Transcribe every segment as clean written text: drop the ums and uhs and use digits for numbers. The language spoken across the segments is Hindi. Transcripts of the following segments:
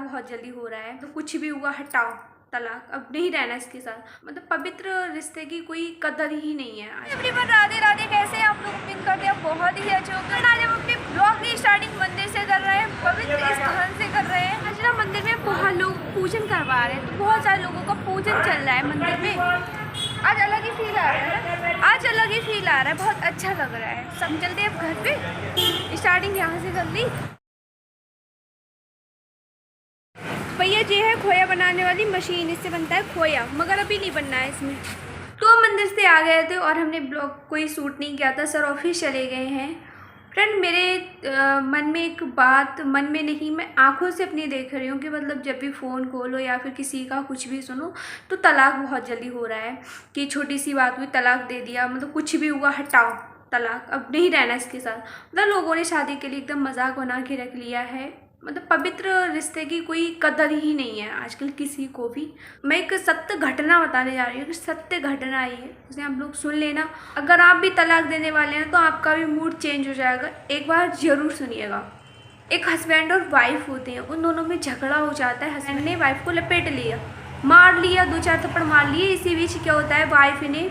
बहुत जल्दी हो रहा है, तो कुछ भी हुआ हटाओ तलाक, अब नहीं रहना इसके साथ। मतलब पवित्र रिश्ते की कोई कदर ही नहीं है। एवरीवन राधे राधे, कैसे आप लोग? उम्मीद करते हैं बहुत ही अच्छे होंगे। आज हम अपने ब्लॉग की स्टार्टिंग मंदिर से कर रहे हैं, पवित्र स्थान से कर रहे हैं। आज ना मंदिर में बहुत लोग पूजन करवा रहे हैं, तो बहुत सारे लोगों का पूजन चल रहा है मंदिर में। आज अलग ही फील आ रहा है, आज अलग ही फील आ रहा है, बहुत अच्छा लग रहा है। सब चलते हैं अब घर पे, स्टार्टिंग यहाँ से कर ली। भैया जी है खोया बनाने वाली मशीन, इससे बनता है खोया, मगर अभी नहीं बनना है इसमें। तो हम मंदिर से आ गए थे और हमने ब्लॉग कोई शूट नहीं किया था, सर ऑफिस चले गए हैं। फ्रेंड मेरे मन में एक बात, मन में नहीं, मैं आंखों से अपनी देख रही हूँ कि मतलब जब भी फ़ोन खोलो या फिर किसी का कुछ भी सुनो तो तलाक बहुत जल्दी हो रहा है। कि छोटी सी बात हुई तलाक दे दिया, मतलब कुछ भी हुआ हटाओ तलाक, अब नहीं रहना इसके साथ। मतलब लोगों ने शादी के लिए एकदम मजाक बना के रख लिया है। मतलब पवित्र रिश्ते की कोई कदर ही नहीं है आजकल किसी को भी। मैं एक सत्य घटना बताने जा रही हूँ, सत्य घटना आई है, उसे आप लोग सुन लेना। अगर आप भी तलाक देने वाले हैं तो आपका भी मूड चेंज हो जाएगा, एक बार ज़रूर सुनिएगा। एक हस्बैंड और वाइफ होते हैं, उन दोनों में झगड़ा हो जाता है। हस्बैंड ने वाइफ को लपेट लिया, मार लिया, 2-4 थप्पड़ मार लिए। इसी बीच क्या होता है, वाइफ ने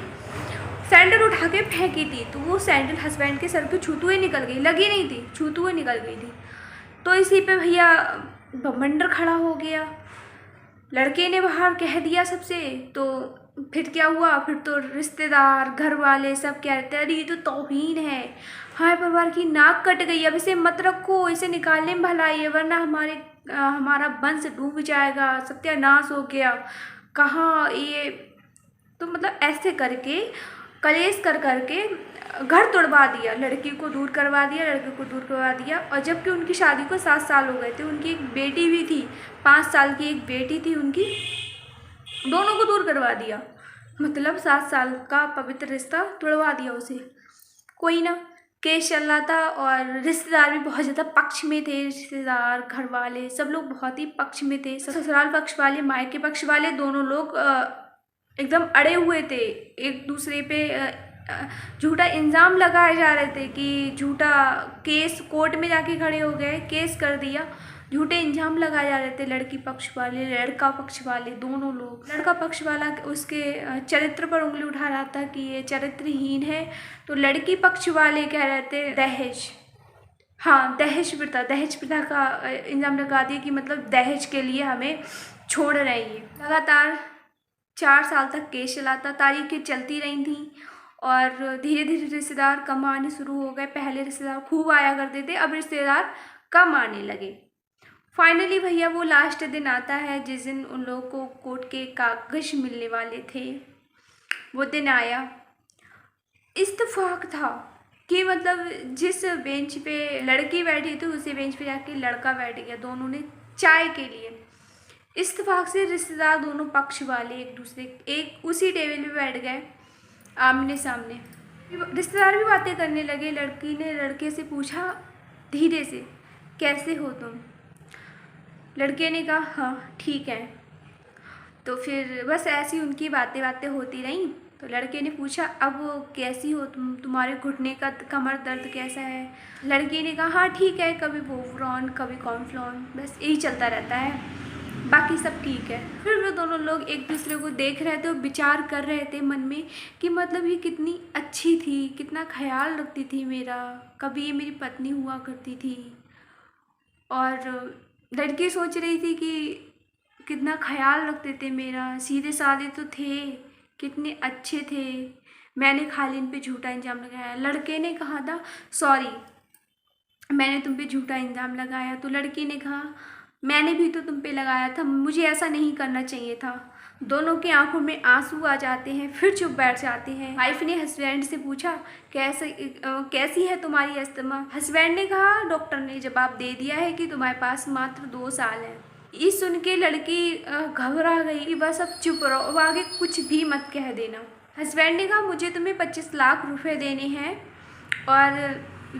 सैंडल उठा के फेंकी थी, तो वो सैंडल हस्बैंड के सर पे छूते हुए निकल गई, लगी नहीं थी, छूते हुए निकल गई थी। तो इसी पे भैया बवंडर खड़ा हो गया। लड़के ने बाहर कह दिया सबसे, तो फिर क्या हुआ, फिर तो रिश्तेदार घर वाले सब कहते हैं अरे ये तो तौहीन है, हाय परिवार की नाक कट गई, अब इसे मत रखो, इसे निकालने में भलाई है, वरना हमारा वंश डूब जाएगा, सत्यानाश हो गया, कहाँ ये। तो मतलब ऐसे करके कलेश कर करके घर तोड़वा दिया, लड़की को दूर करवा दिया, लड़के को दूर करवा दिया। और जबकि उनकी शादी को 7 साल हो गए थे, उनकी एक बेटी भी थी, 5 साल की एक बेटी थी उनकी, दोनों को दूर करवा दिया। मतलब 7 साल का पवित्र रिश्ता तोड़वा दिया उसे। कोई ना, केस चल रहा था और रिश्तेदार भी बहुत ज़्यादा पक्ष में थे, रिश्तेदार घर वाले सब लोग बहुत ही पक्ष में थे। ससुराल पक्ष वाले, मायके पक्ष वाले, दोनों लोग एकदम अड़े हुए थे एक दूसरे पे। झूठा इल्ज़ाम लगाए जा रहे थे कि झूठा केस, कोर्ट में जाके खड़े हो गए, केस कर दिया, झूठे इल्ज़ाम लगाए जा रहे थे। लड़की पक्ष वाले, लड़का पक्ष वाले, दोनों लोग। लड़का पक्ष वाला उसके चरित्र पर उंगली उठा रहा था कि ये चरित्रहीन है, तो लड़की पक्ष वाले कह रहे थे दहेज, हाँ दहेज प्रथा का इल्ज़ाम लगा दिया कि मतलब दहेज के लिए हमें छोड़ रहे हैं। लगातार 4 साल तक केस चला था, तारीखें चलती रही थी और धीरे धीरे रिश्तेदार कम आने शुरू हो गए। पहले रिश्तेदार खूब आया करते थे, अब रिश्तेदार कम आने लगे। फाइनली भैया वो लास्ट दिन आता है जिस दिन उन लोगों को कोर्ट के कागज मिलने वाले थे, वो दिन आया। इत्तेफाक था कि मतलब जिस बेंच पे लड़की बैठी थी उसी बेंच पे जाके लड़का बैठ गया, दोनों ने चाय के लिए। इत्तेफाक से रिश्तेदार दोनों पक्ष वाले एक उसी टेबल पे बैठ गए आमने सामने। रिश्तेदार भी बातें करने लगे। लड़की ने लड़के से पूछा धीरे से, कैसे हो तुम? लड़के ने कहा हाँ ठीक है। तो फिर बस ऐसी उनकी बातें होती रहीं। तो लड़के ने पूछा अब कैसी हो तुम, तुम्हारे घुटने का कमर दर्द कैसा है? लड़की ने कहा हाँ ठीक है, कभी वोफ्रॉन कभी कॉम्फ्लॉन, बस यही चलता रहता है, बाकी सब ठीक है। फिर वो दोनों लोग एक दूसरे को देख रहे थे और विचार कर रहे थे मन में कि मतलब ये कितनी अच्छी थी, कितना ख्याल रखती थी मेरा, कभी ये मेरी पत्नी हुआ करती थी। और लड़की सोच रही थी कि कितना ख्याल रखते थे मेरा, सीधे साधे तो थे, कितने अच्छे थे, मैंने खाली इन पे झूठा इल्ज़ाम लगाया। लड़के ने कहा था सॉरी मैंने तुम पे झूठा इल्ज़ाम लगाया। तो लड़की ने कहा मैंने भी तो तुम पे लगाया था, मुझे ऐसा नहीं करना चाहिए था। दोनों की आंखों में आंसू आ जाते हैं, फिर चुप बैठ जाते हैं। वाइफ ने हस्बैंड से पूछा कैसी है तुम्हारी अस्थमा? हस्बैंड ने कहा डॉक्टर ने जवाब दे दिया है कि तुम्हारे पास मात्र 2 साल है। ये सुन के लड़की घबरा गई कि बस अब चुप रहो, अब आगे कुछ भी मत कह देना। हस्बैंड ने कहा मुझे तुम्हें 25 लाख रुपए देने हैं और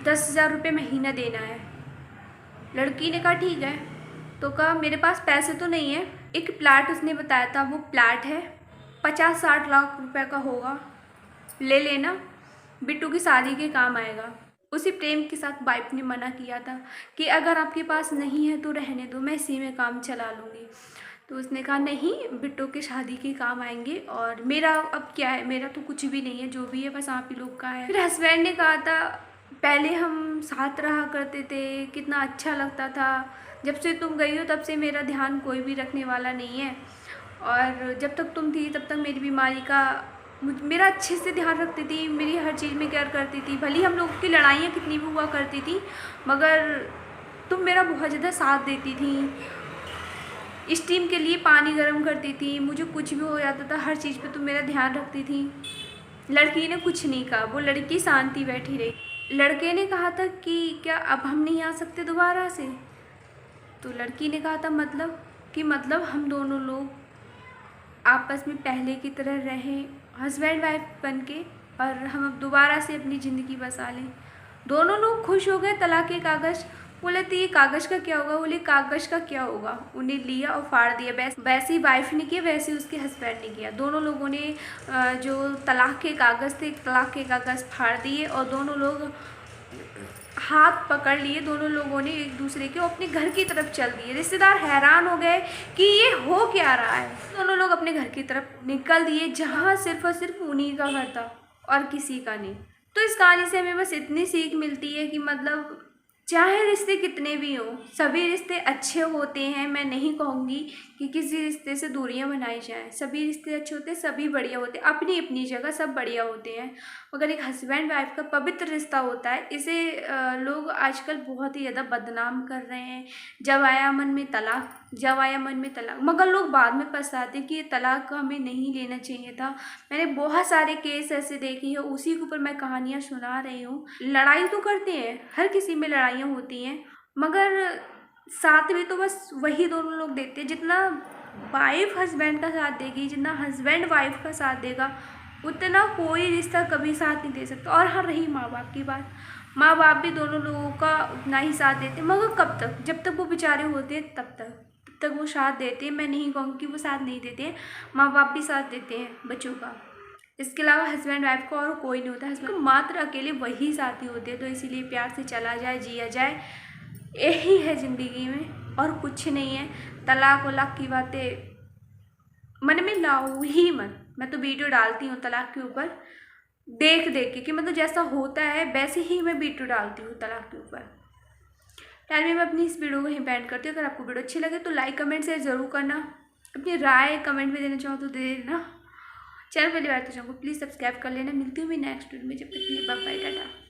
10,000 रुपये महीना देना है। लड़की ने कहा ठीक है। तो कहा मेरे पास पैसे तो नहीं है, एक प्लाट उसने बताया था, वो प्लाट है 50-60 लाख रुपए का होगा, ले लेना, बिट्टू की शादी के काम आएगा। उसी प्रेम के साथ वाइफ ने मना किया था कि अगर आपके पास नहीं है तो रहने दो, मैं इसी में काम चला लूँगी। तो उसने कहा नहीं, बिट्टू के शादी के काम आएंगे, और मेरा अब क्या है, मेरा तो कुछ भी नहीं है, जो भी है बस आप ही लोग का है। फिर हस्बैंड ने कहा था पहले हम साथ रहा करते थे, कितना अच्छा लगता था, जब से तुम गई हो तब से मेरा ध्यान कोई भी रखने वाला नहीं है, और जब तक तुम थी तब तक मेरी बीमारी का मेरा अच्छे से ध्यान रखती थी, मेरी हर चीज़ में केयर करती थी, भले हम लोगों की लड़ाइयाँ कितनी भी हुआ करती थी मगर तुम मेरा बहुत ज़्यादा साथ देती थी। स्टीम के लिए पानी गर्म करती थी, मुझे कुछ भी हो जाता था हर चीज़ पे तुम मेरा ध्यान रखती थी। लड़की ने कुछ नहीं कहा, वो लड़की शांति बैठी रही। लड़के ने कहा था कि क्या अब हम नहीं आ सकते दोबारा से? तो लड़की ने कहा था मतलब हम दोनों लोग आपस में पहले की तरह रहें, हस्बैंड वाइफ बन के, और हम अब दोबारा से अपनी ज़िंदगी बसा लें। दोनों लोग खुश हो गए। तलाक के कागज़, बोले तो ये कागज़ का क्या होगा? बोले कागज़ का क्या होगा, उन्हें लिया और फाड़ दिया। वैसे ही वाइफ ने किया, वैसे ही उसके हस्बैंड ने किया। दोनों लोगों ने जो तलाक के कागज़ थे, तलाक के कागज़ फाड़ दिए और दोनों लोग हाथ पकड़ लिए। दोनों लोगों ने एक दूसरे के अपने घर की तरफ चल दिए। रिश्तेदार हैरान हो गए कि ये हो क्या रहा है। दोनों लोग अपने घर की तरफ निकल दिए, जहाँ सिर्फ और सिर्फ उन्हीं का घर था और किसी का नहीं। तो इस कहानी से हमें बस इतनी सीख मिलती है कि मतलब चाहे रिश्ते कितने भी हों, सभी रिश्ते अच्छे होते हैं। मैं नहीं कहूँगी कि किसी रिश्ते से दूरियां बनाई जाएं। सभी रिश्ते अच्छे होते हैं, सभी बढ़िया होते हैं, अपनी अपनी जगह सब बढ़िया होते हैं। मगर एक हस्बैंड वाइफ का पवित्र रिश्ता होता है, इसे लोग आजकल बहुत ही ज़्यादा बदनाम कर रहे हैं। जब आया मन में तलाक, जब आया मन में तलाक, मगर लोग बाद में पछताते कि ये तलाक हमें नहीं लेना चाहिए था। मैंने बहुत सारे केस ऐसे देखे हैं, उसी के ऊपर मैं कहानियाँ सुना रही हूँ। लड़ाई तो करते हैं, हर किसी में लड़ाइयाँ होती हैं, मगर साथ में तो बस वही दोनों लोग देते हैं। जितना वाइफ हस्बैंड का साथ देगी, जितना हस्बैंड वाइफ का साथ देगा, उतना कोई रिश्ता कभी साथ नहीं दे सकता। और हाँ, रही माँ बाप की बात, माँ बाप भी दोनों लोगों का उतना ही साथ देते हैं, मगर कब तक? जब तक वो बेचारे होते हैं तब तक वो साथ देते हैं। मैं नहीं कहूँगी कि वो साथ नहीं देते हैं, माँ बाप भी साथ देते हैं बच्चों का। इसके अलावा हस्बैंड वाइफ को और कोई नहीं होता, हस्बैंड मात्र अकेले वही साथी होते हैं। तो इसीलिए प्यार से चला जाए, जिया जाए, यही है ज़िंदगी में और कुछ नहीं है। तलाक वलाक की बातें मन में लाओ ही मत। मैं तो वीडियो डालती हूँ तलाक के ऊपर देख देख के कि मतलब जैसा होता है वैसे ही मैं वीडियो डालती हूँ तलाक के ऊपर। यार मैं अपनी इस वीडियो को यहीं बैंड करती हूँ। अगर आपको वीडियो अच्छी लगे तो लाइक कमेंट शेयर ज़रूर करना। अपनी राय कमेंट में देना चाहो तो दे देना। चैनल पहली बार तो चाहूँ प्लीज़ सब्सक्राइब कर लेना। मिलती हूँ मैं नेक्स्ट वीडियो में, जब तक के लिए बाय बाय, टाटा।